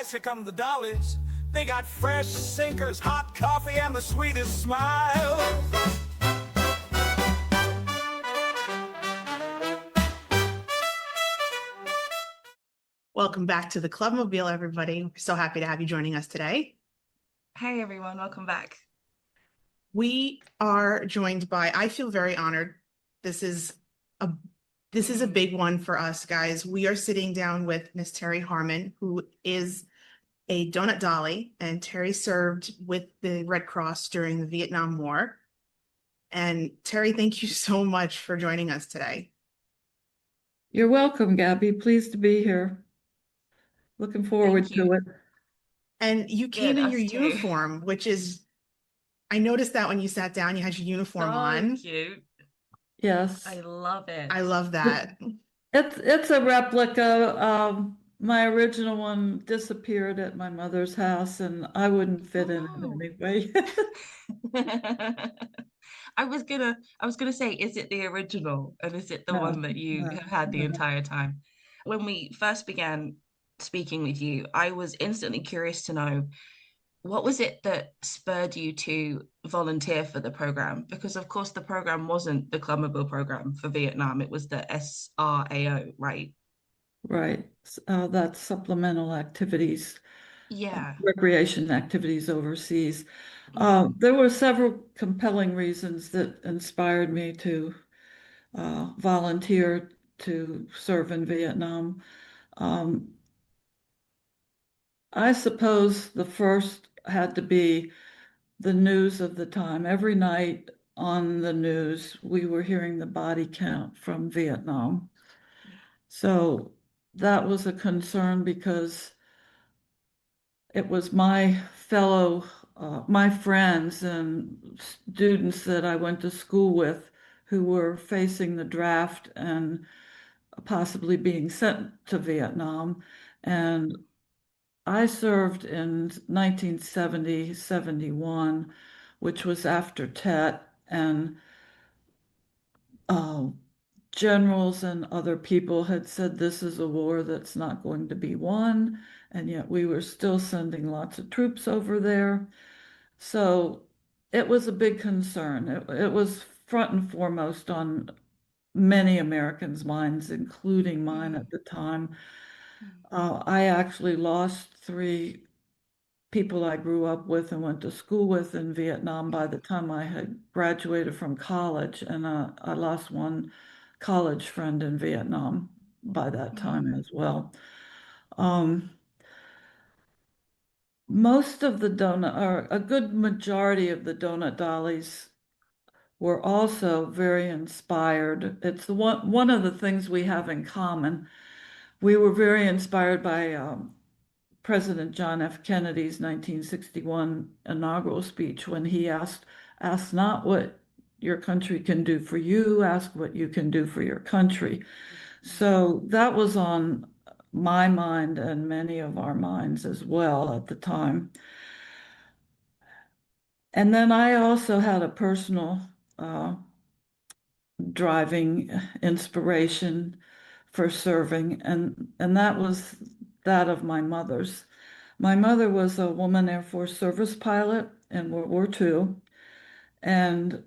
guys, here come the Dollies. They got fresh sinkers, hot coffee, and the sweetest smile. Welcome back to the Clubmobile, everybody. We're so happy to have you joining us today. Hey everyone, welcome back. We are joined by, I feel very honored. This is a big one for us, guys. We are sitting down with Miss Terry Harmon, who is a Donut Dolly, and Terry served with the Red Cross during the Vietnam War. And Terry, thank you so much for joining us today. You're welcome, Gabby. Pleased to be here. Looking forward to it. And you came in your us too. uniform, which is, I noticed that when you sat down, you had your uniform on. Cute. Yes. I love it. I love that. It's a replica. My original one disappeared at my mother's house, and I wouldn't fit in it anyway. I was gonna say, is it the original, and is it the one that you have had the entire time? When we first began speaking with you, I was instantly curious to know, what was it that spurred you to volunteer for the program? Because of course the program wasn't the Clubmobile program for Vietnam, it was the SRAO, right? Right. That's supplemental activities. Yeah. Recreation activities overseas. There were several compelling reasons that inspired me to volunteer to serve in Vietnam. I suppose the first had to be the news of the time. Every night on the news, we were hearing the body count from Vietnam. So that was a concern because it was my friends and students that I went to school with who were facing the draft and possibly being sent to Vietnam. And I served in 1970, 71, which was after Tet, and uh, generals and other people had said this is a war that's not going to be won, and yet we were still sending lots of troops over there. So it was a big concern. It was front and foremost on many Americans' minds, including mine at the time. I actually lost three people I grew up with and went to school with in Vietnam by the time I had graduated from college. And I lost one college friend in Vietnam by that time as well. Most of the donut, or a good majority of the Donut Dollies were also very inspired. It's one of the things we have in common. We were very inspired by President John F. Kennedy's 1961 inaugural speech when he ask not what your country can do for you, ask what you can do for your country. So that was on my mind and many of our minds as well at the time. And then I also had a personal driving inspiration for serving, and that was that of my mother's. My mother was a woman Air Force service pilot in World War II, and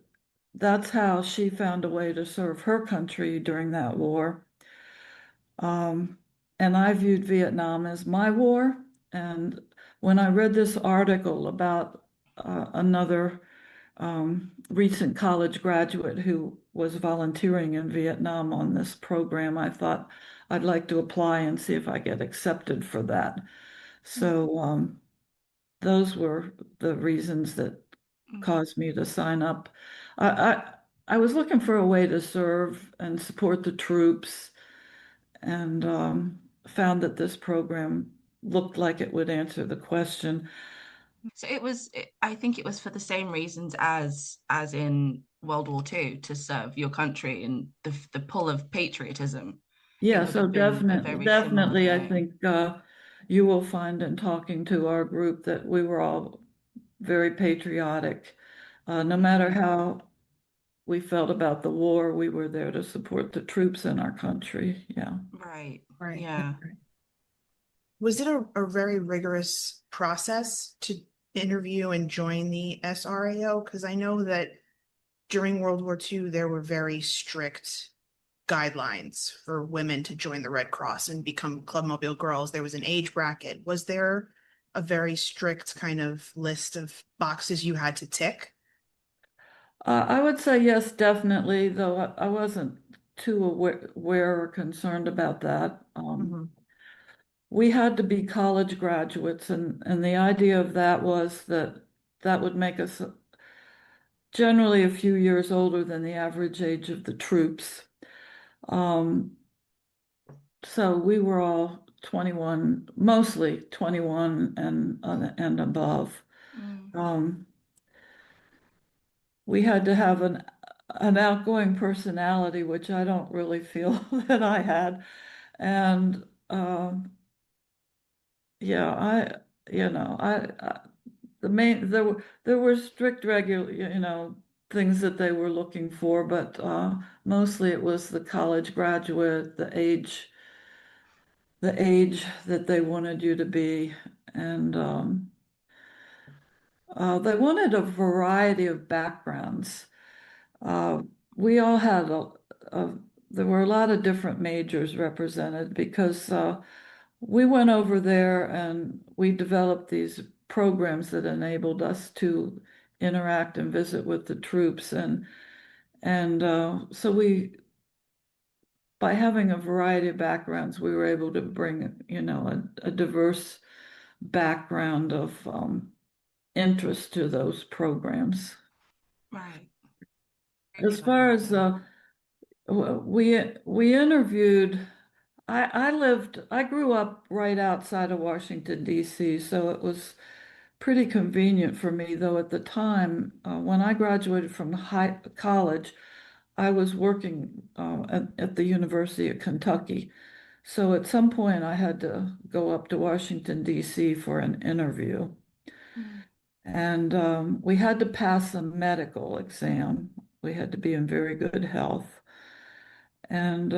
that's how she found a way to serve her country during that war. And I viewed Vietnam as my war. And when I read this article about another recent college graduate who was volunteering in Vietnam on this program, I thought I'd like to apply and see if I get accepted for that. So those were the reasons that caused me to sign up. I was looking for a way to serve and support the troops, and found that this program looked like it would answer the question. So I think it was for the same reasons as in World War II, to serve your country and the pull of patriotism. Yeah, so definitely, I think you will find in talking to our group that we were all very patriotic. No matter how we felt about the war, we were there to support the troops in our country. Yeah. Right. Right. Yeah. Was it a very rigorous process to interview and join the SRAO? Because I know that during World War II, there were very strict guidelines for women to join the Red Cross and become Clubmobile Girls. There was an age bracket. Was there a very strict kind of list of boxes you had to tick? I would say yes, definitely, though I wasn't too aware or concerned about that. Mhm. We had to be college graduates, and the idea of that was that that would make us generally a few years older than the average age of the troops. Um, so we were all 21, mostly 21 and above. Mm. Um, we had to have an outgoing personality, which I don't really feel that I had. And yeah, I the main there were strict regular, things that they were looking for, but mostly it was the college graduate, the age that they wanted you to be, and they wanted a variety of backgrounds. Uh, we all had a there were a lot of different majors represented because we went over there and we developed these programs that enabled us to interact and visit with the troops, and so we by having a variety of backgrounds we were able to bring a diverse background of interest to those programs. Right. As far as we interviewed, I grew up right outside of Washington, D.C., so it was pretty convenient for me, though at the time, when I graduated from college, I was working at the University of Kentucky. So at some point, I had to go up to Washington, D.C. for an interview. Mm. And we had to pass a medical exam. We had to be in very good health. And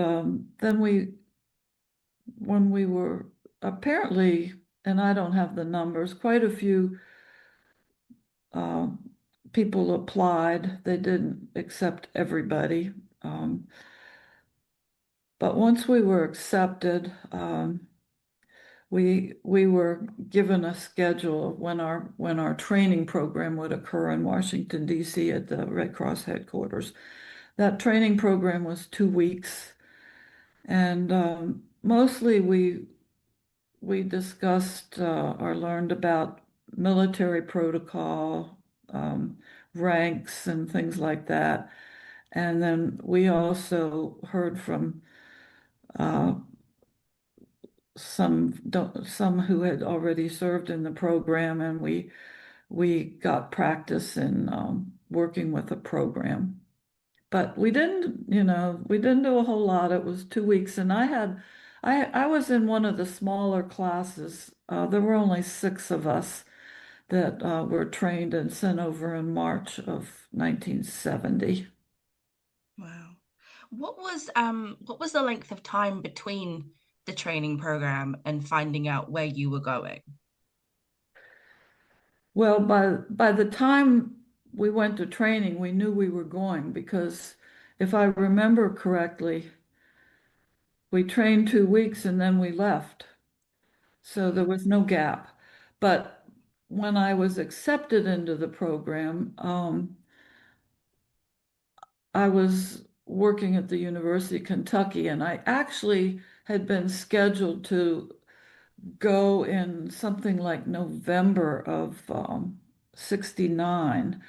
then when we were apparently, and I don't have the numbers, quite a few uh, people applied. They didn't accept everybody. But once we were accepted, we were given a schedule of when our training program would occur in Washington, D.C. at the Red Cross headquarters. That training program was 2 weeks, and mostly we discussed or learned about military protocol, ranks, and things like that. And then we also heard from uh, some who had already served in the program, and we got practice in working with a program. But we didn't do a whole lot. It was 2 weeks, and I was in one of the smaller classes. There were only 6 of us that were trained and sent over in March of 1970. Wow. What was the length of time between the training program and finding out where you were going? Well, by the time we went to training, we knew we were going because if I remember correctly, we trained 2 weeks and then we left. So there was no gap. But when I was accepted into the program, I was working at the University of Kentucky, and I actually had been scheduled to go in something like November of 69.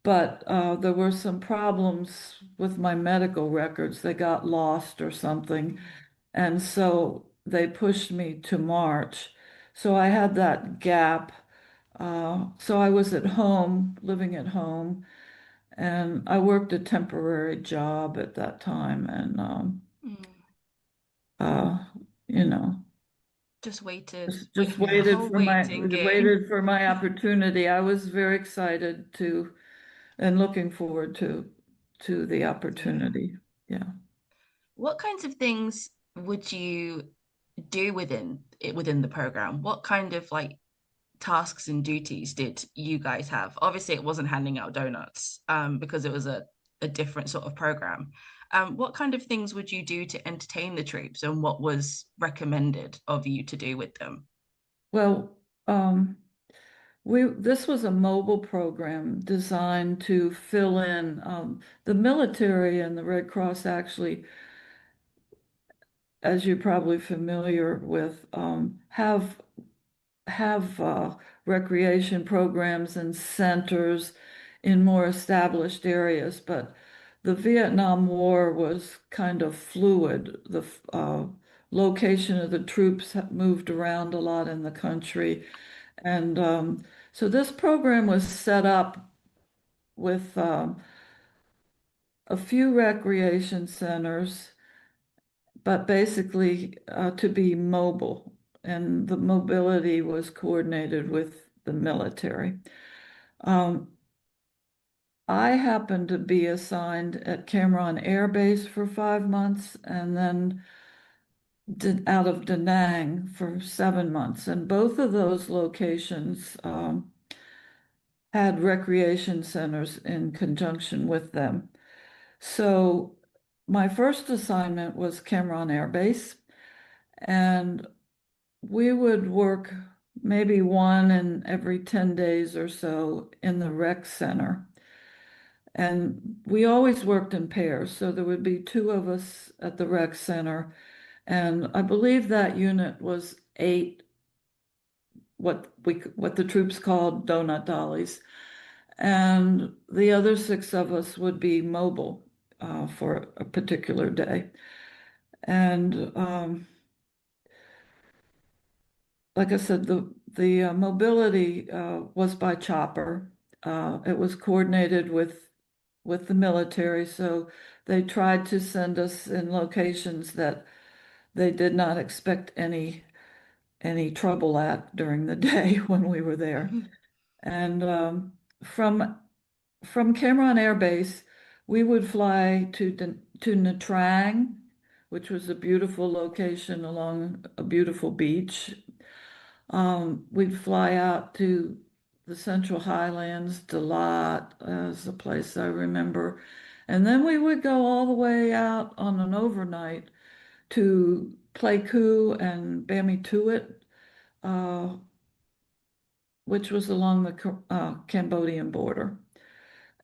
But there were some problems with my medical records. They got lost or something. And so they pushed me to March. So I had that gap. So I was at home, living at home, and I worked a temporary job at that time. And, Mm. uh, you know, Just waited, just the waited whole for my waiting game. waited for my opportunity. I was very excited to and looking forward to the Yeah. opportunity. Yeah. What kinds of things would you do within the program? What kind of like tasks and duties did you guys have? Obviously, it wasn't handing out donuts, because it was a different sort of program. What kind of things would you do to entertain the troops, and what was recommended of you to do with them? Well, this was a mobile program designed to fill in. The military and the Red Cross actually, as you're probably familiar with, have recreation programs and centers in more established areas, but the Vietnam War was kind of fluid. The location of the troops moved around a lot in the country. And so this program was set up with a few recreation centers, but basically to be mobile. And the mobility was coordinated with the military. Um, I happened to be assigned at Cameron Air Base for 5 months and then out of Da Nang for 7 months. And both of those locations had recreation centers in conjunction with them. So my first assignment was Cameron Air Base, and we would work maybe one in every 10 days or so in the rec center. And we always worked in pairs, so there would be two of us at the rec center. And I believe that unit was eight, what the troops called Donut Dollies. And the other six of us would be mobile for a particular day. And like I said, the mobility was by chopper. It was coordinated with the military, so they tried to send us in locations that they did not expect any trouble at during the day when we were there. And from from Cameron Air Base, we would fly to Nha Trang, which was a beautiful location along a beautiful beach. We'd fly out to the Central Highlands. Dalat as a place I remember. And then we would go all the way out on an overnight to Pleiku and Bamituit, uh, which was along the Cambodian border.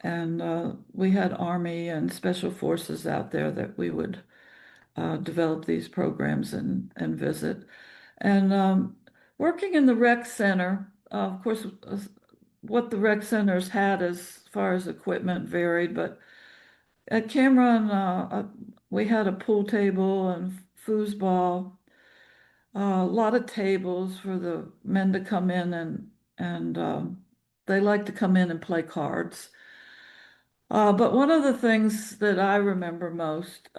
And we had Army and Special Forces out there that we would develop these programs and visit. And working in the rec center, of course, what the rec centers had as far as equipment varied, but at Cameron, we had a pool table and foosball, a lot of tables for the men to come in and they like to come in and play cards. But one of the things that I remember most,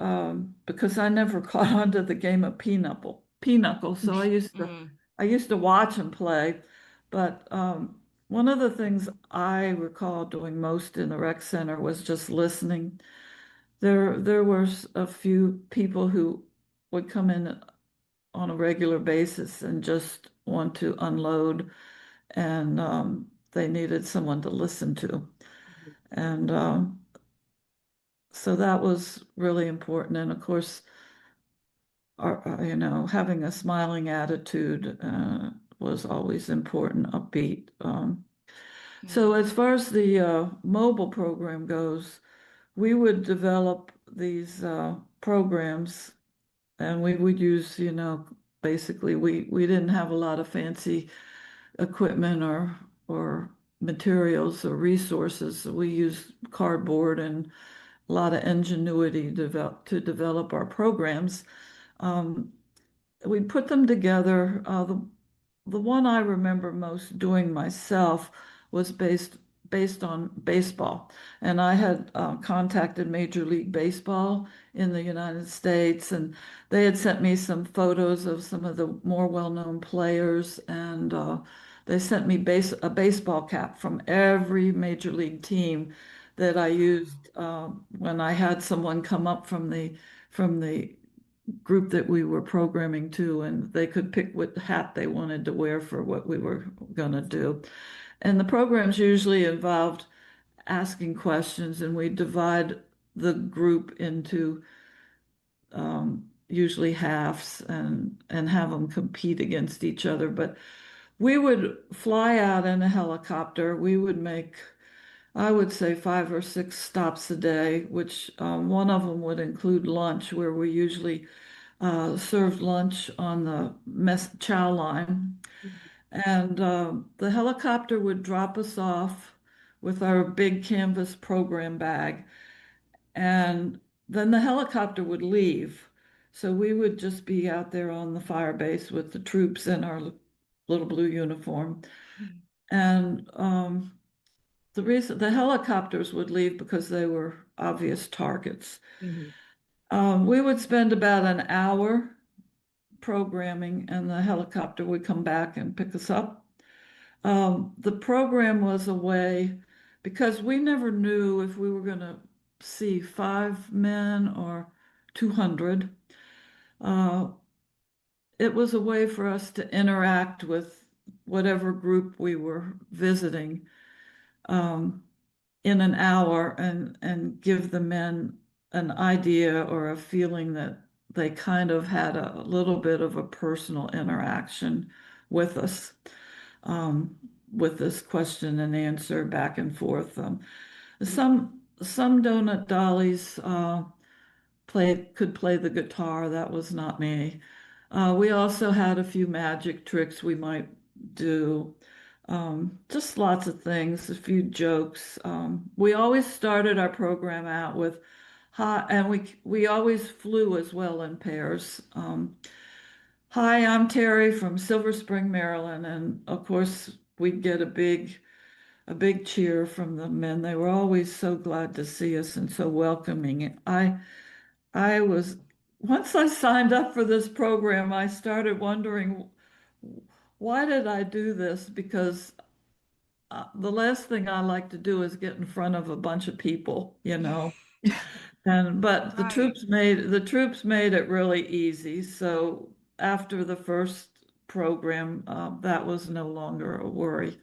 because I never caught on to the game of pinochle, so Mm. I used to watch and play. But one of the things I recall doing most in the rec center was just listening. There were a few people who would come in on a regular basis and just want to unload, and they needed someone to listen to. And so that was really important. And of course, having a smiling attitude was always important, upbeat. So Mm. as far as the mobile program goes, we would develop these programs, and we would use, basically we didn't have a lot of fancy equipment or materials or resources. So we used cardboard and a lot of ingenuity to develop our programs. Um, we put them together. The one I remember most doing myself was based on baseball, and I had contacted Major League Baseball in the United States, and they had sent me some photos of some of the more well-known players, and they sent me a baseball cap from every major league team that I used when I had someone come up from the group that we were programming to, and they could pick what hat they wanted to wear for what we were going to do. And the programs usually involved asking questions, and we divide the group into usually halves and have them compete against each other. But we would fly out in a helicopter. We would make, I would say, 5 or 6 stops a day, which one of them would include lunch, where we usually served lunch on the mess chow line. And the helicopter would drop us off with our big canvas program bag. And then the helicopter would leave. So we would just be out there on the fire base with the troops in our little blue uniform. And the reason the helicopters would leave because they were obvious targets. We would spend about an hour programming, and the helicopter would come back and pick us up. The program was a way, because we never knew if we were going to see 5 men or 200. It was a way for us to interact with whatever group we were visiting in an hour, and give the men an idea or a feeling that they kind of had a little bit of a personal interaction with us, with this question and answer back and forth. Some Donut Dollies could play the guitar. That was not me. We also had a few magic tricks we might do. Just lots of things, a few jokes. We always started our program out with hi, and we always flew as well in pairs. Hi, I'm Terry from Silver Spring, Maryland, and of course we'd get a big cheer from the men. They were always so glad to see us and so welcoming. I was Once I signed up for this program, I started wondering, why did I do this? Because the last thing I like to do is get in front of a bunch of people, but Right. the troops made it really easy. So after the first program, that was no longer a worry.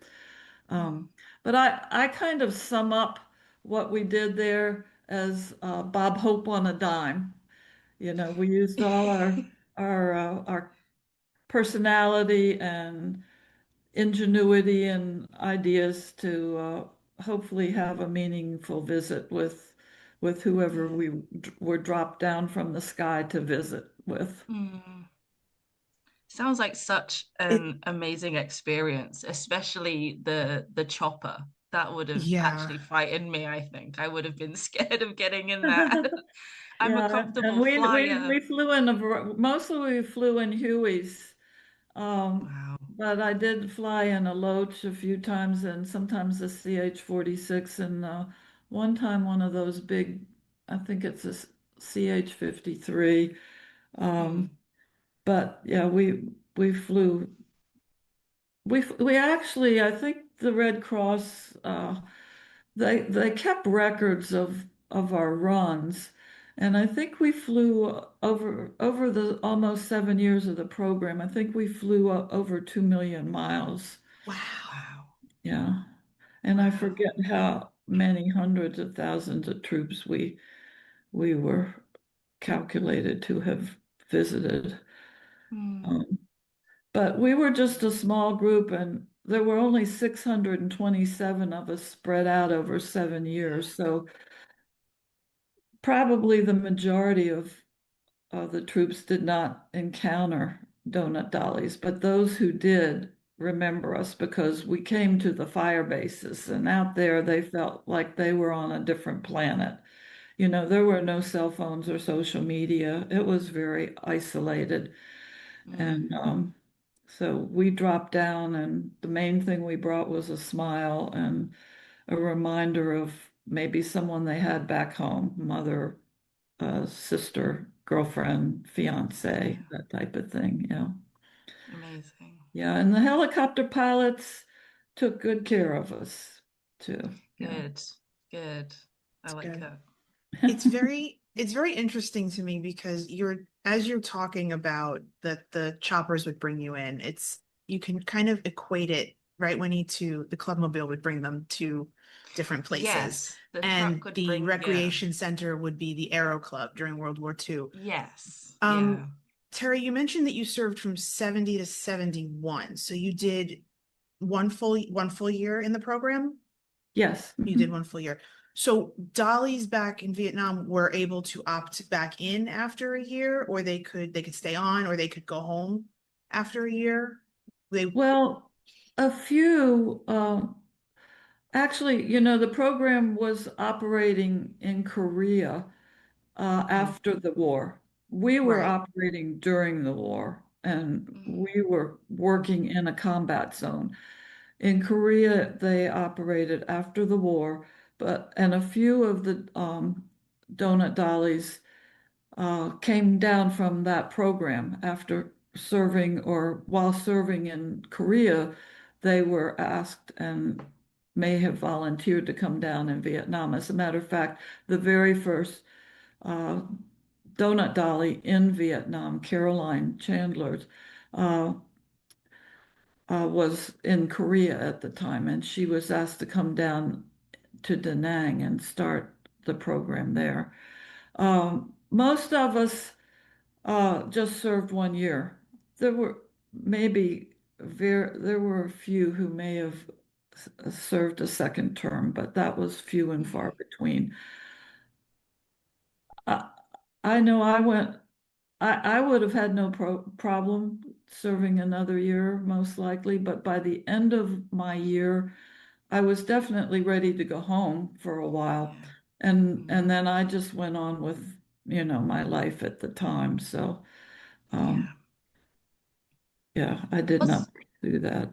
But I kind of sum up what we did there as Bob Hope on a dime. We used all our personality and ingenuity and ideas to hopefully have a meaningful visit with whoever we were dropped down from the sky to visit with. Sounds like such It, an amazing experience, especially the chopper. That would have yeah. actually frightened me, I think. I would have been scared of getting in that. I'm a Yeah, and comfortable we flyer. we flew in mostly we flew in Hueys. Wow. But I did fly in a Loach a few times, and sometimes the CH-46, and one time one of those big, I think it's a CH-53. Um, but yeah, we flew. We actually, I think the Red Cross, they kept records of our runs, and I think we flew over the almost 7 years of the program. I think we flew over 2 million miles. Wow. Wow. Yeah, and I Wow. forget how many hundreds of thousands of troops we were calculated to have visited. Hmm. Um, but we were just a small group, and there were only 627 of us spread out over 7 years. So probably the majority of the troops did not encounter Donut Dollies, but those who did remember us because we came to the fire bases, and out there they felt like they were on a different planet. There were no cell phones or social media. It was very isolated. And so we dropped down, and the main thing we brought was a smile and a reminder of maybe someone they had back home, mother, sister, girlfriend, fiance, Yeah. that type of thing. Yeah. Amazing. Yeah. And the helicopter pilots took good care of us too. Yeah. Good. Good. I It's like good. that. It's very interesting to me because as you're talking about that the choppers would bring you in, you can kind of equate it, right? The Clubmobile would bring them to different places. Yes, the And truck would the bring, yeah. recreation center would be the Aero Club during World War II. Yes, Um, yeah. Terry, you mentioned that you served from 70 to 71. So you did one full year in the program? Yes. You did one full year. So Dollies back in Vietnam were able to opt back in after a year, or they could stay on, or they could go home after a year. They Well, a few, actually, the program was operating in Korea after the war. We were right. operating during the war, and Mhm. we were working in a combat zone. In Korea, they operated after the war, and a few of the Donut Dollies came down from that program after serving or while serving in Korea, they were asked and may have volunteered to come down in Vietnam. As a matter of fact, the very first uh, Donut Dolly in Vietnam, Caroline Chandler, uh, was in Korea at the time, and she was asked to come down to Da Nang and start the program there. Most of us just served 1 year. There were there were a few who may have served a second term, but that was few and far Mhm. between. I, I know I would have had no problem serving another year, most likely, but by the end of my year, I was definitely ready to go home for a while. Yeah. And Mhm. then I just went on with, my life at the time. So, um, Yeah. yeah, I did Was not do that.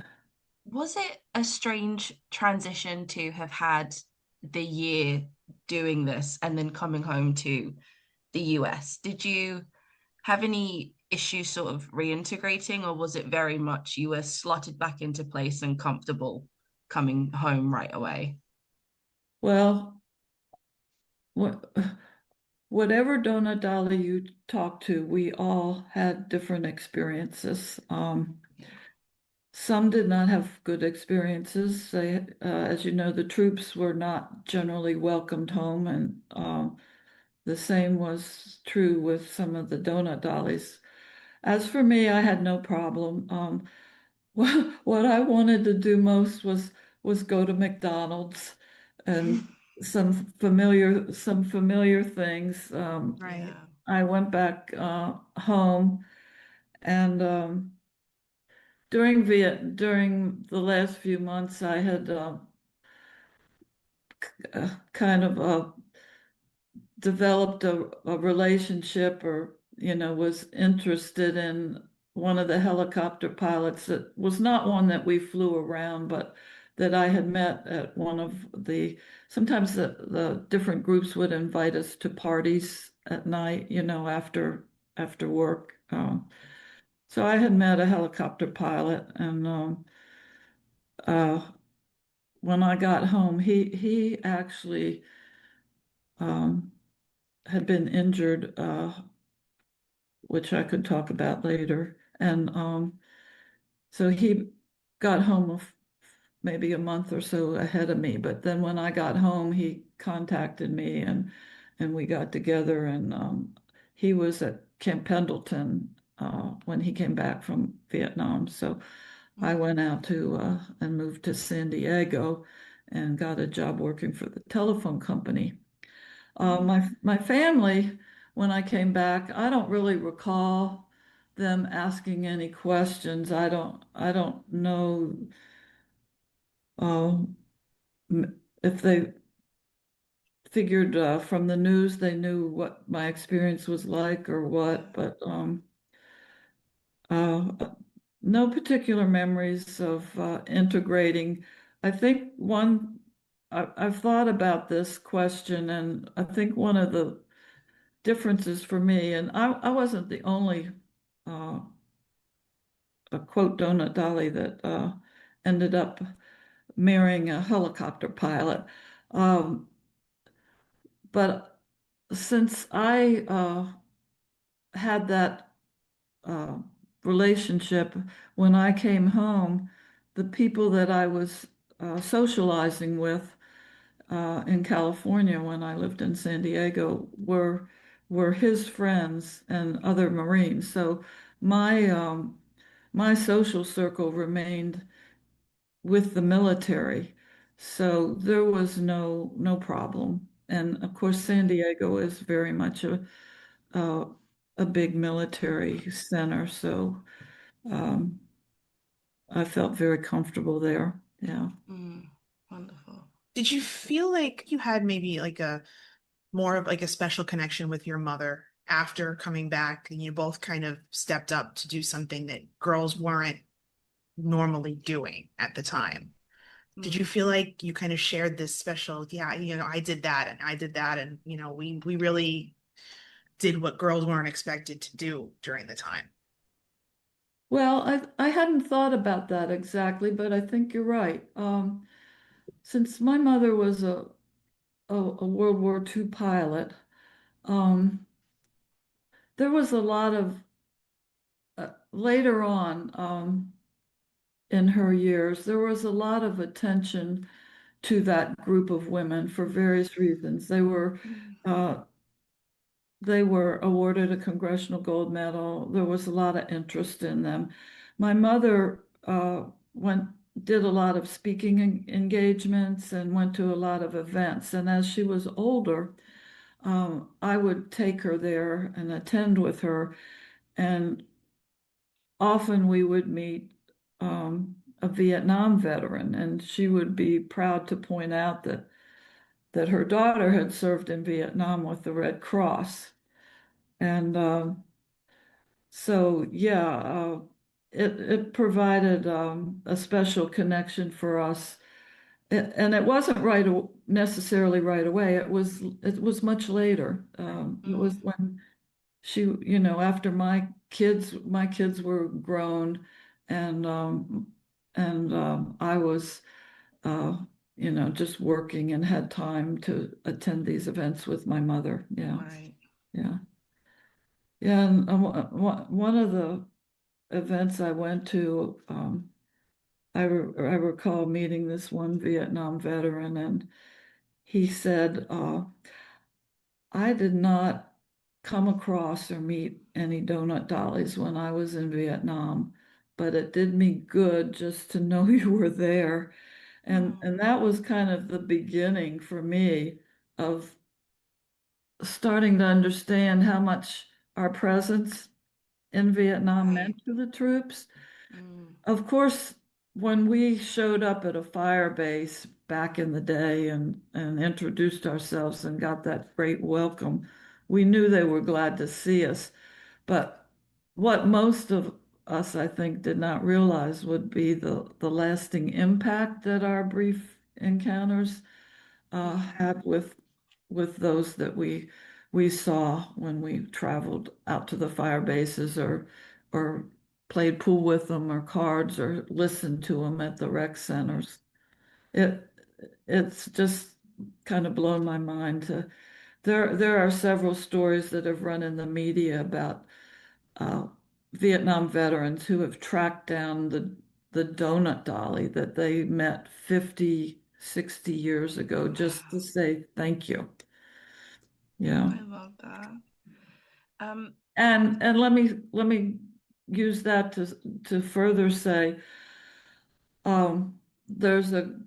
was it a strange transition to have had the year doing this and then coming home to the US? Did you have any issues sort of reintegrating, or was it very much you were slotted back into place and comfortable coming home right away? Well, what, whatever Donut Dolly you talked to, we all had different experiences. Yeah. Some did not have good experiences. As you know, the troops were not generally welcomed home, and the same was true with some of the Donut Dollies. As for me, I had no problem. What I wanted to do most was go to McDonald's and some familiar things. Right. Yeah. I went back home, and during the last few months, I had kind of developed a relationship, or was interested in one of the helicopter pilots that was not one that we flew around, but that I had met at one of sometimes the different groups would invite us to parties at night, after work. So I had met a helicopter pilot, and uh, when I got home, he actually um, had been injured, which I could talk about later. And so he got home maybe a month or so ahead of me. But then when I got home, he contacted me, and we got together. And he was at Camp Pendleton when he came back from Vietnam. So I Mhm. went out to and moved to San Diego and got a job working for the telephone company. Mhm. My family, when I came back, I don't really recall them asking any questions. I don't know um, if they figured from the news they knew what my experience was like or Yeah. what, but uh, no particular memories of integrating. I think I've thought about this question, and I think one of the differences for me, and I wasn't the only uh, a quote Donut Dolly that ended up marrying a helicopter pilot. Um, but since I had that uh, relationship. When I came home, the people that I was socializing with in California when I lived in San Diego were his friends and other Marines. So my my social circle remained with the military. So there was no problem. And of course, San Diego is very much a, a big military center. So um, I felt very comfortable there. Yeah. Wonderful. Did you feel like you had maybe like a more of like a special connection with your mother after coming back and you both kind of stepped up to do something that girls weren't normally doing at the time? Did you feel like you kind of shared this special, yeah, I did that and I did that and we really did what girls weren't expected to do during the time? Well, I hadn't thought about that exactly, but I think you're right. Since my mother was a World War II pilot, um, there was a lot of later on in her years, there was a lot of attention to that group of women for various reasons. Uh, they were awarded a Congressional Gold Medal. There was a lot of interest in them. My mother went did a lot of speaking engagements and went to a lot of events. And as she was older, I would take her there and attend with her. And often we would meet a Vietnam veteran, and she would be proud to point out that her daughter had served in Vietnam with the Red Cross. And so, yeah, it provided a special connection for us. And it wasn't necessarily right away. It was much later. It was when she, after my kids were grown, and I was, uh, just working and had time to attend these events with my mother. Yeah, Right. yeah, yeah. And one of the events I went to, I recall meeting this one Vietnam veteran, and he said, I did not come across or meet any donut dollies when I was in Vietnam, but it did me good just to know you were there. And that was kind of the beginning for me of starting to understand how much our presence in Vietnam Right. meant to the troops. Mm. Of course, when we showed up at a fire base back in the day and introduced ourselves and got that great welcome, we knew they were glad to see us. But what most of us, I think, did not realize would be the lasting impact that our brief encounters had with those that we saw when we traveled out to the fire bases or played pool with them or cards or listened to them at the rec centers. It it's just kind of blown my mind to there are several stories that have run in the media about uh, Vietnam veterans who have tracked down the Donut Dolly that they met 50, 60 years ago just to Wow. say thank you. Yeah. I love that. Um, And let me use that to further say there's a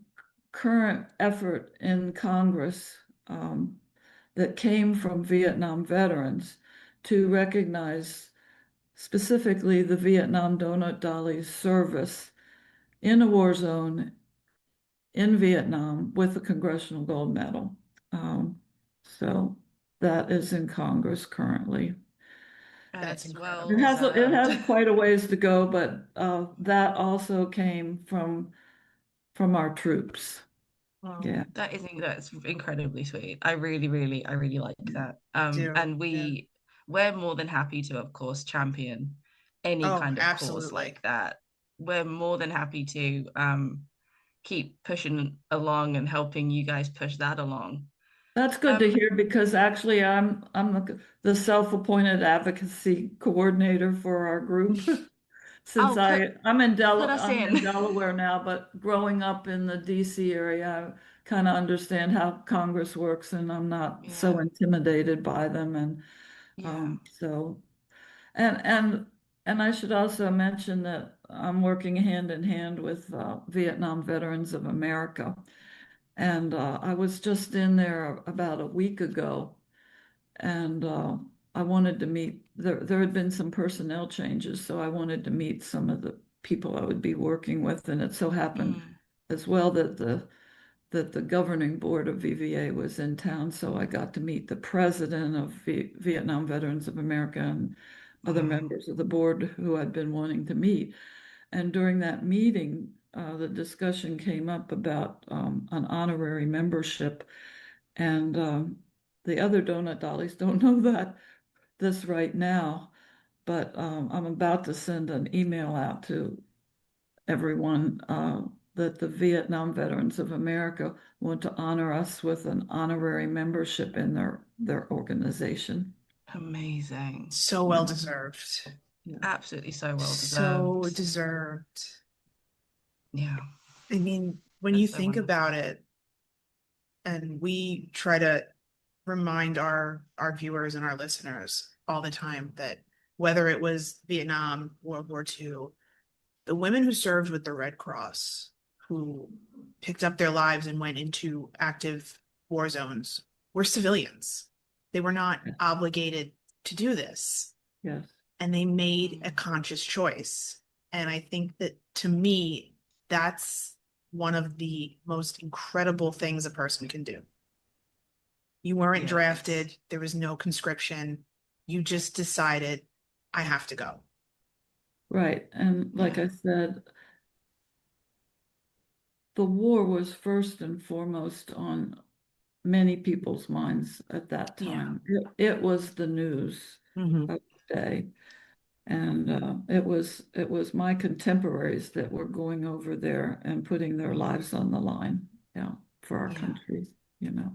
current effort in Congress that came from Vietnam veterans to recognize specifically the Vietnam Donut Dollies service in a war zone in Vietnam with a Congressional Gold Medal. So that is in Congress currently. and That's it's well It deserved. has quite a ways to go, but that also came from our troops. Well, Yeah. That's incredibly sweet. I really like that. do. And Yeah. we're more than happy to, of course, champion any Oh, kind of cause absolutely. like that. We're more than happy to keep pushing along and helping you guys push that along. That's good to hear because actually I'm the self-appointed advocacy coordinator for our group. Since Oh, put us I'm in in. Delaware now, but growing up in the DC area, I kind of understand how Congress works and I'm not so Yeah, intimidated by them. And yeah. so and and and I should also mention that I'm working hand in hand with Vietnam Veterans of America. And I was just in there about a week ago, and I wanted to meet. There had been some personnel changes, so I wanted to meet some of the people I would be working with, and it so happened Mm, as well that the governing board of VVA was in town, so I got to meet the president of Vietnam Veterans of America and other wow. members of the board who I'd been wanting to meet. And during that meeting, the discussion came up about an honorary membership. And the other Donut Dollies don't know that this right now, but I'm about to send an email out to everyone that the Vietnam Veterans of America want to honor us with an honorary membership in their organization. Amazing. So well deserved. Yeah. Absolutely so well So deserved. deserved. Yeah, I mean, when you that's so think wonderful. about it, and we try to remind our viewers and our listeners all the time that whether it was Vietnam, World War II, the women who served with the Red Cross, who picked up their lives and went into active war zones, were civilians. They were not Yeah. obligated to do this, Yes. and they made a Mm, conscious choice. And I think that to me, that's one of the most incredible things a person can do. You weren't yeah, drafted, there was no conscription. You just decided, I have to go. Right. And like yeah, I said, the war was first and foremost on many people's minds at that Yeah. time. It was the news Mm-hmm. of the day. And it was my contemporaries that were going over there and putting their lives on the line, yeah, for our Yeah. country, you know.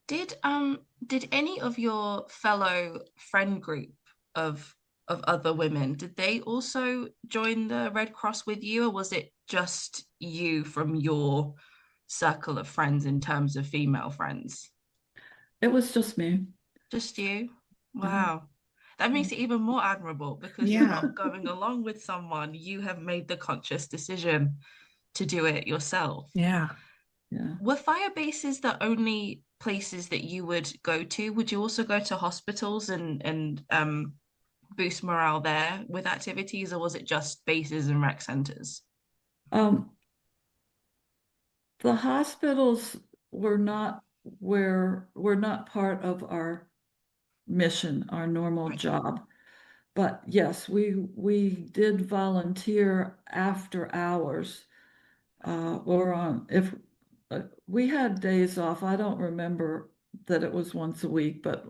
did any of your fellow friend group of other women, did they also join the Red Cross with you, or was it just you from your circle of friends in terms of female friends? It was just me. Just you? Uh-huh. Wow. That Yeah. makes it even more admirable because you're Yeah. not going along with someone. You have made the conscious decision to do it yourself. Yeah. Yeah. Were fire bases the only places that you would go to? Would you also go to hospitals and boost morale there with activities, or was it just bases and rec centers? Um, the hospitals were not part of our mission, our normal Right. job. But yes, we did volunteer after hours, or on if we had days off. I don't remember that it was once a week, but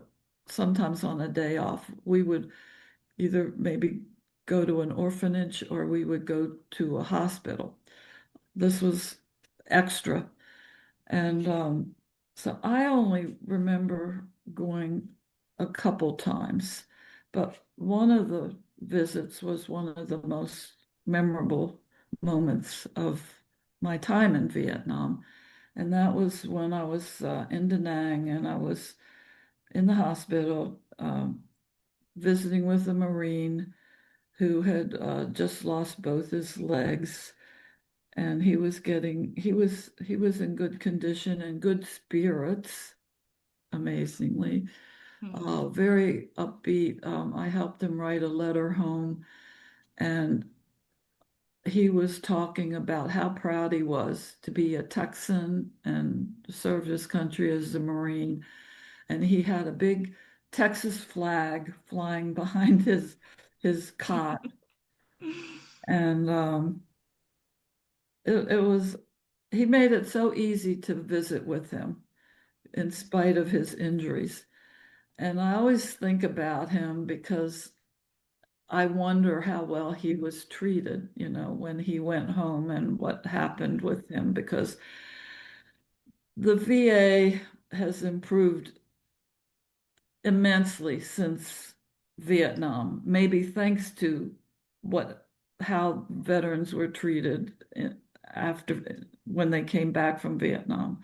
sometimes on a day off, we would either maybe go to an orphanage or we would go to a hospital. This was extra. And so I only remember going a couple times, but one of the visits was one of the most memorable moments of my time in Vietnam. And that was when I was in Da Nang and I was in the hospital visiting with a Marine who had just lost both his legs, and he was in good condition and good spirits, amazingly, Hmm. very upbeat. I helped him write a letter home, and he was talking about how proud he was to be a Texan and serve his country as a Marine. And he had a big Texas flag flying behind his cot, and it was he made it so easy to visit with him in spite of his injuries. And I always think about him because I wonder how well he was treated, when he went home and what happened with him, because the VA has improved immensely since Vietnam, maybe thanks to how veterans were treated after when they came back from Vietnam.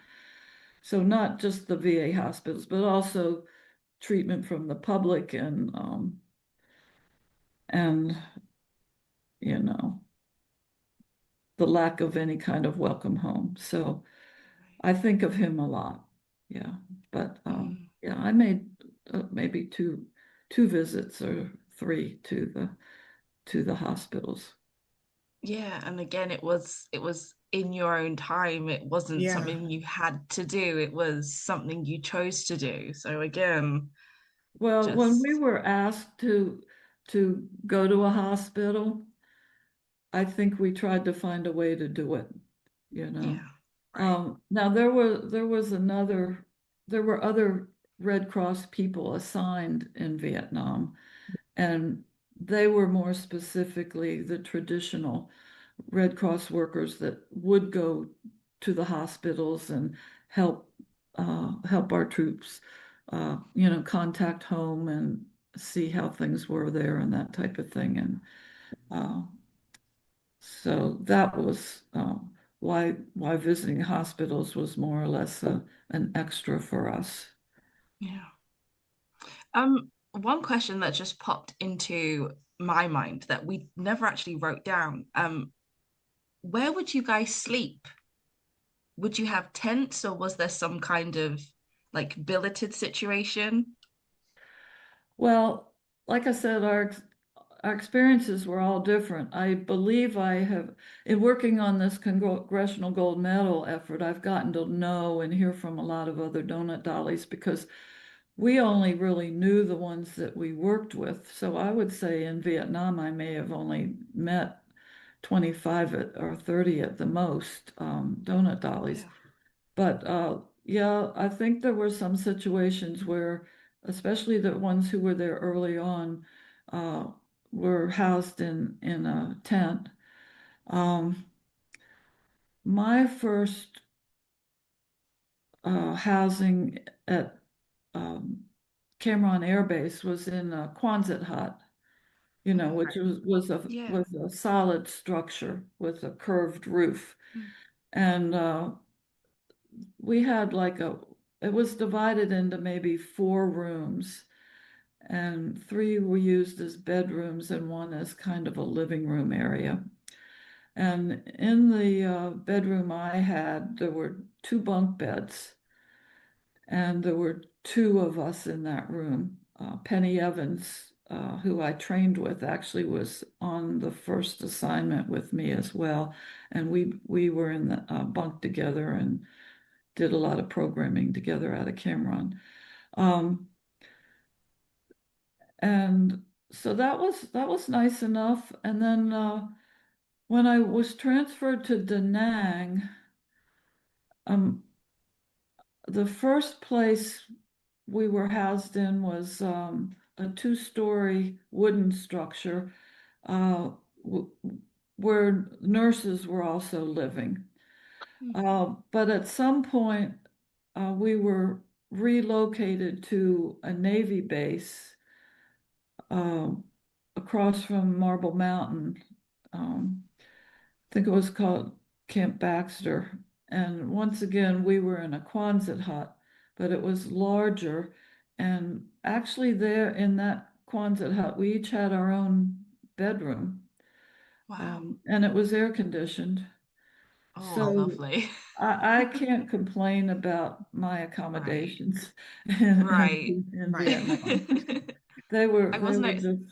So not just the VA hospitals, but also treatment from the public and you know the lack of any kind of welcome home. So I think of him a lot. Yeah, but yeah, I made maybe two visits or three to the hospitals. Yeah, and again, it was in your own time. It wasn't Yeah. something you had to do. It was something you chose to do. So again, Well, when we just were asked to go to a hospital, I think we tried to find a way to do it, you know. yeah, right. Now there were other Red Cross people assigned in Vietnam, and they were more specifically the traditional Red Cross workers that would go to the hospitals and help help our troops, contact home and see how things were there and that type of thing. And uh, so that was why visiting hospitals was more or less an extra for us. Yeah. One question that just popped into my mind that we never actually wrote down. Where would you guys sleep? Would you have tents or was there some kind of like billeted situation? Well, like I said, our experiences were all different. I believe I have, in working on this Congressional Gold Medal effort, I've gotten to know and hear from a lot of other donut dollies because we only really knew the ones that we worked with. So I would say in Vietnam, I may have only met 25 or 30 at the most, donut dollies. Yeah. But yeah, I think there were some situations where, especially the ones who were there early on, uh, were housed in a tent. Um, my first housing at Cameron Air Base was in a Quonset hut, which Yeah. was a solid structure with a curved roof, Mm. and we had it was divided into maybe 4 rooms, and 3 were used as bedrooms and one as kind of a living room area. And in the bedroom I had, there were 2 bunk beds, and there were 2 of us in that room. Penny Evans, who I trained with, actually was on the first assignment with me as well, and we were in the bunk together and did a lot of programming together out of Cameron. Um, and so that was nice enough. And then when I was transferred to Da Nang, um, the first place we were housed in was a 2-story wooden structure uh, where nurses were also living. Mm. But at some point, we were relocated to a Navy base um, across from Marble Mountain. I think it was called Camp Baxter. And once again, we were in a Quonset hut, but it was larger. And actually, there in that Quonset hut, we each had our own bedroom, Wow. and it was air conditioned. Oh, So lovely. I can't complain about my Right. accommodations Right. in Right. Vietnam. I They wasn't were ex just,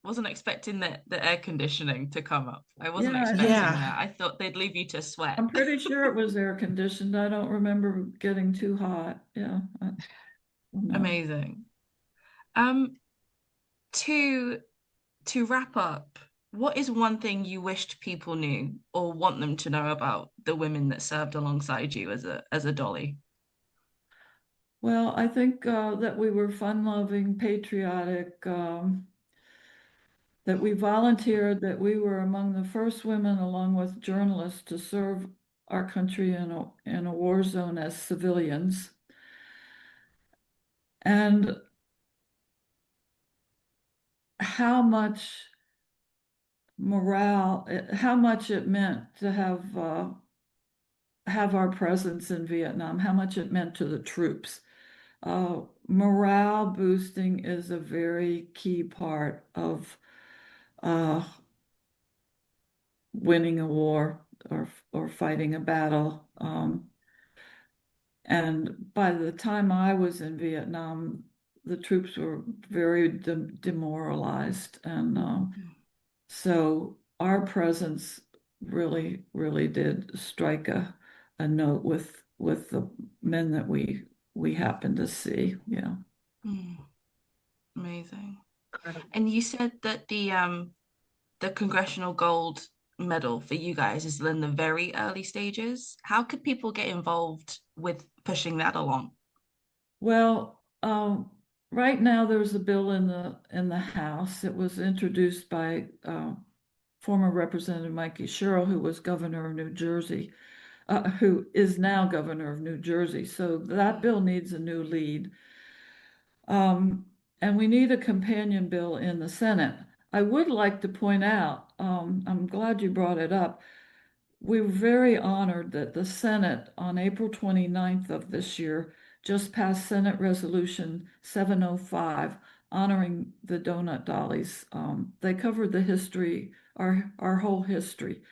wasn't expecting the air conditioning to come up. I wasn't yeah, expecting Yeah. that. I thought they'd leave you to sweat. I'm pretty sure it was air conditioned. I don't remember getting too hot. Yeah, no. Amazing. Um, to to wrap up, what is one thing you wished people knew or want them to know about the women that served alongside you as a dolly? Well, I think that we were fun-loving, patriotic, that we volunteered, that we were among the first women, along with journalists, to serve our country in a war zone as civilians. And how much morale, how much it meant to have our presence in Vietnam, how much it meant to the troops. Morale boosting is a very key part of uh, winning a war or fighting a battle. And by the time I was in Vietnam, the troops were very demoralized. And so our presence really, really did strike a note with the men that we happened to see. Yeah. Mm, amazing. And you said that the Congressional Gold Medal for you guys is in the very early stages. How could people get involved with pushing that along? Well, right now there's a bill in the House. It was introduced by former Representative Mikey Sherrill, who was governor of New Jersey, who is now governor of New Jersey. So that bill needs a new lead. And we need a companion bill in the Senate. I would like to point out, I'm glad you brought it up. We were very honored that the Senate on April 29th of this year just passed Senate Resolution 705 honoring the Donut Dollies. They covered the history, our whole history.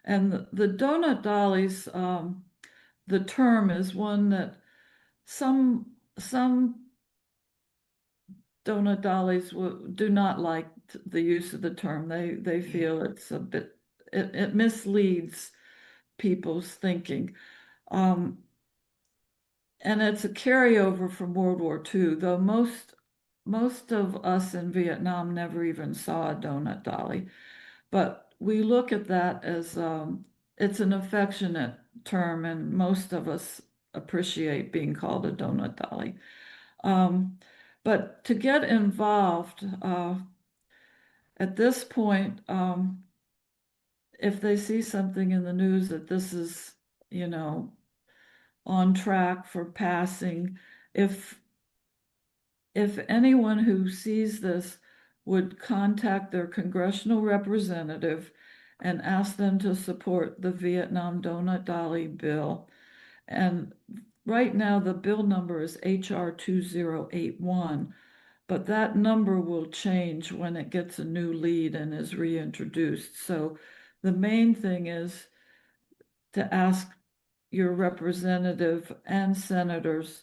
And the Donut Dollies, the term is one that some Donut Dollies do not like the use of the term. They feel it's a bit, it misleads people's thinking. And it's a carryover from World War II, though most of us in Vietnam never even saw a donut dolly. But we look at that as it's an affectionate term, and most of us appreciate being called a donut dolly. But to get involved at this point, if they see something in the news that this is, on track for passing, if anyone who sees this would contact their congressional representative and ask them to support the Vietnam Donut Dolly bill. And right now, the bill number is HR 2081, but that number will change when it gets a new lead and is reintroduced. So the main thing is to ask your representative and senators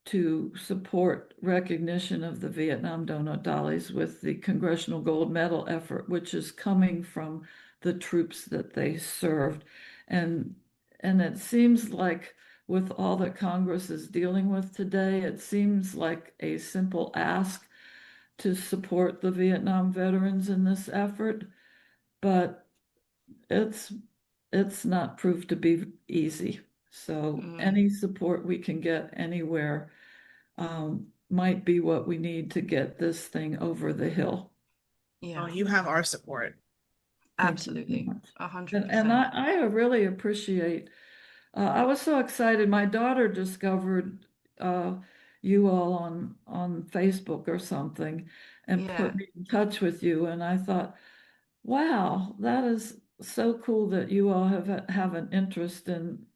to support recognition of the Vietnam Donut Dollies with the Congressional Gold Medal effort, which is coming from the troops that they served. And it seems like with all that Congress is dealing with today, it seems like a simple ask to support the Vietnam veterans in this effort, but it's not proved to be easy. So any support we can get anywhere might be what we need to get this thing over the hill. Yeah. Oh, you have our support. Absolutely. 100%. And I really appreciate, I was so excited. My daughter discovered you all on Facebook or something and Yeah. put me in touch with you. And I thought, wow, that is so cool that you all have an interest in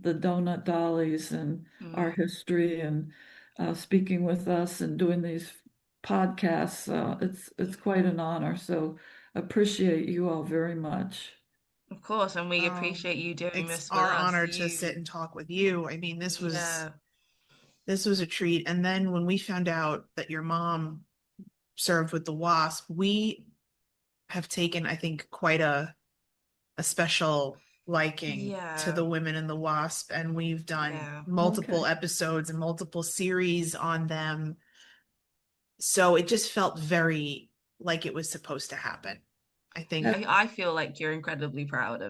the Donut Dollies and our history and speaking with us and doing these podcasts. It's quite an honor. So appreciate you all very much. Of course, and we Oh, appreciate you doing It's this with our us. honor to sit and talk with you. I mean, this was a treat. And then when we found out that your mom served with the WASP, we have taken, I think, quite a special liking to the women in the WASP, and we've done multiple episodes and multiple series on them. So it just felt very like it was supposed to happen. I think I feel like you're incredibly proud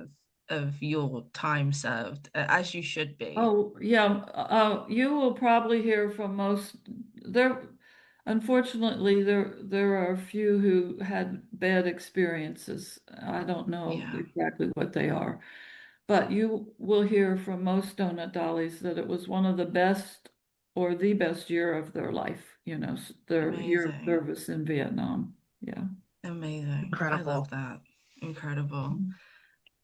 of your time served, as you should be. Oh, yeah. You will probably hear from most there. Unfortunately, there are a few who had bad experiences. I don't know exactly what they are, but you will hear from most Donut Dollies that it was one of the best or the best year of their life, their year of Amazing. service in Vietnam. Yeah. Amazing. I Incredible. love that. Incredible.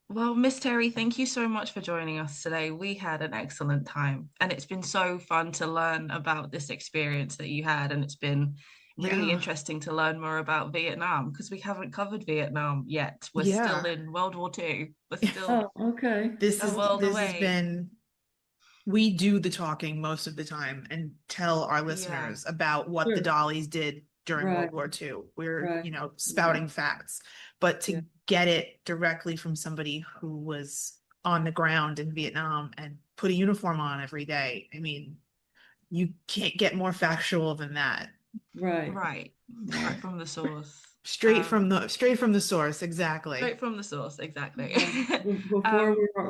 Well, Miss Terry, thank you so much for joining us today. We had an excellent time, and it's been so fun to learn about this experience that you had, and it's been really Yeah. interesting to learn more about Vietnam because we haven't covered Vietnam yet. We're still Yeah. in World War II. We're still Oh, okay. a world This has away. been, we do the talking most of the time and tell our Yeah. listeners about what the Sure. Dollies did during Right. World War II. We're, Right. spouting facts, but to Yeah. get it directly from somebody who was on the ground in Vietnam and put a uniform on every day, I mean, you can't get more factual than that. Right. Right. Right from the source. Straight from the source, exactly. Straight from the source, exactly. Yeah.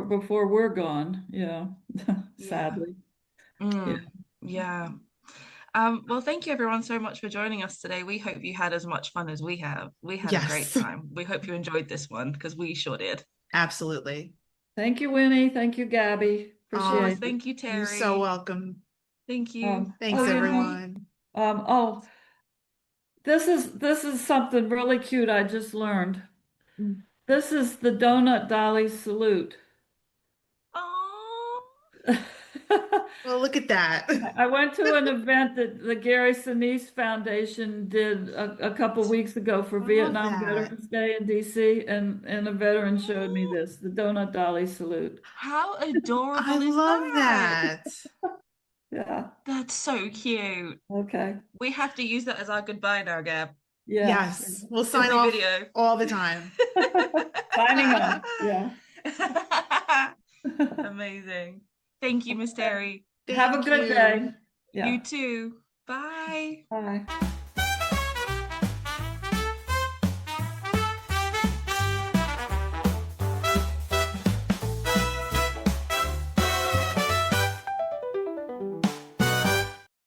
Before we're gone, yeah. Sadly. Yeah. Yeah. Well, thank you everyone so much for joining us today. We hope you had as much fun as we have. We had a great Yes, time. We hope you enjoyed this one because we sure did. absolutely. Thank you, Winnie. Thank you, Gabby. Of Oh, course, Appreciate it. thank you, You're so Terry. welcome. Thank you. Thanks, you know, everyone. oh, this is something really cute I just learned. Mm. This is the Donut Dolly salute. Oh, Well, look at that. I went to an event that the Gary Sinise Foundation did a couple weeks ago for I love Vietnam that. Veterans Day in DC, and a veteran showed me this, the Donut Dolly salute. how I adorable is love that? that. Yeah, That's so cute. okay. We have to use that as our goodbye now, Gab. Yeah. Yes, we'll sign Every off video. all the time. Signing off. Yeah. Amazing. Thank you, Miss Terry. Have a Thank good you. day. Yeah. You too. Bye. Bye.